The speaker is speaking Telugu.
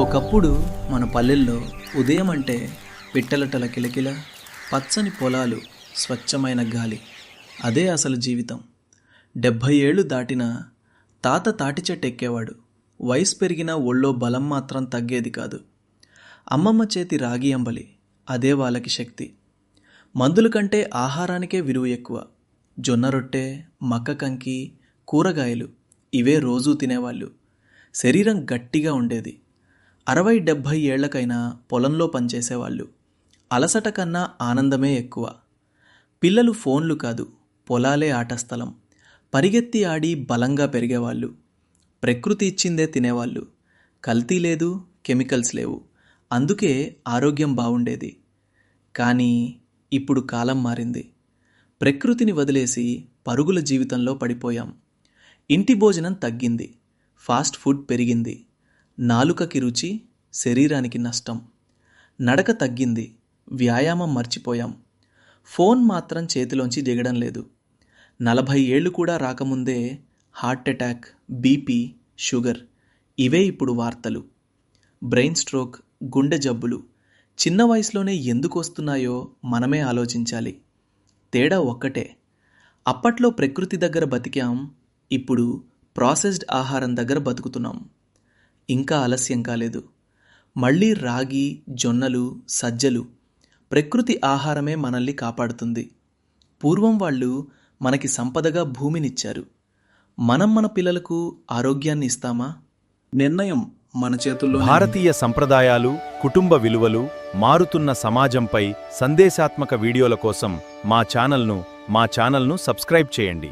ఒకప్పుడు మన పల్లెల్లో ఉదయం అంటే పిట్టలటల కిలకిల, పచ్చని పొలాలు, స్వచ్ఛమైన గాలి, అదే అసలు జీవితం. 70 ఏళ్ళు దాటిన తాత తాటి చెట్టు ఎక్కేవాడు. వయసు పెరిగినా ఒళ్ళో బలం మాత్రం తగ్గేది కాదు. అమ్మమ్మ చేతి రాగి అంబలి, అదే వాళ్ళకి శక్తి. మందుల కంటే ఆహారానికే విలువ ఎక్కువ. జొన్న రొట్టె, మక్క కంకి, కూరగాయలు ఇవే రోజూ తినేవాళ్ళు. శరీరం గట్టిగా ఉండేది. 60-70 ఏళ్లకైనా పొలంలో పనిచేసేవాళ్ళు. అలసట కన్నా ఆనందమే ఎక్కువ. పిల్లలు ఫోన్లు కాదు, పొలాలే ఆటస్థలం. పరిగెత్తి ఆడి బలంగా పెరిగేవాళ్ళు. ప్రకృతి ఇచ్చిందే తినేవాళ్ళు. కల్తీ లేదు, కెమికల్స్ లేవు. అందుకే ఆరోగ్యం బాగుండేది. కానీ ఇప్పుడు కాలం మారింది. ప్రకృతిని వదిలేసి పరుగుల జీవితంలో పడిపోయాం. ఇంటి భోజనం తగ్గింది, ఫాస్ట్ ఫుడ్ పెరిగింది. నాలుకకి రుచి, శరీరానికి నష్టం. నడక తగ్గింది, వ్యాయామం మర్చిపోయాం. ఫోన్ మాత్రం చేతిలోంచి దిగడం లేదు. 40 ఏళ్ళు కూడా రాకముందే హార్ట్ అటాక్, బీపీ, షుగర్ ఇవే ఇప్పుడు వార్తలు. బ్రెయిన్ స్ట్రోక్, గుండె జబ్బులు చిన్న వయసులోనే ఎందుకు వస్తున్నాయో మనమే ఆలోచించాలి. తేడా ఒక్కటే, అప్పట్లో ప్రకృతి దగ్గర బతికాం, ఇప్పుడు ప్రాసెస్డ్ ఆహారం దగ్గర బతుకుతున్నాం. ఇంకా ఆలస్యం కాలేదు. మళ్ళీ రాగి, జొన్నలు, సజ్జలు, ప్రకృతి ఆహారమే మనల్ని కాపాడుతుంది. పూర్వం వాళ్ళు మనకి సంపదగా భూమినిచ్చారు. మనం మన పిల్లలకు ఆరోగ్యాన్ని ఇస్తామా? నిర్ణయం మన చేతుల్లో. భారతీయ సంప్రదాయాలు, కుటుంబ విలువలు, మారుతున్న సమాజంపై సందేశాత్మక వీడియోల కోసం మా ఛానల్ను సబ్స్క్రైబ్ చేయండి.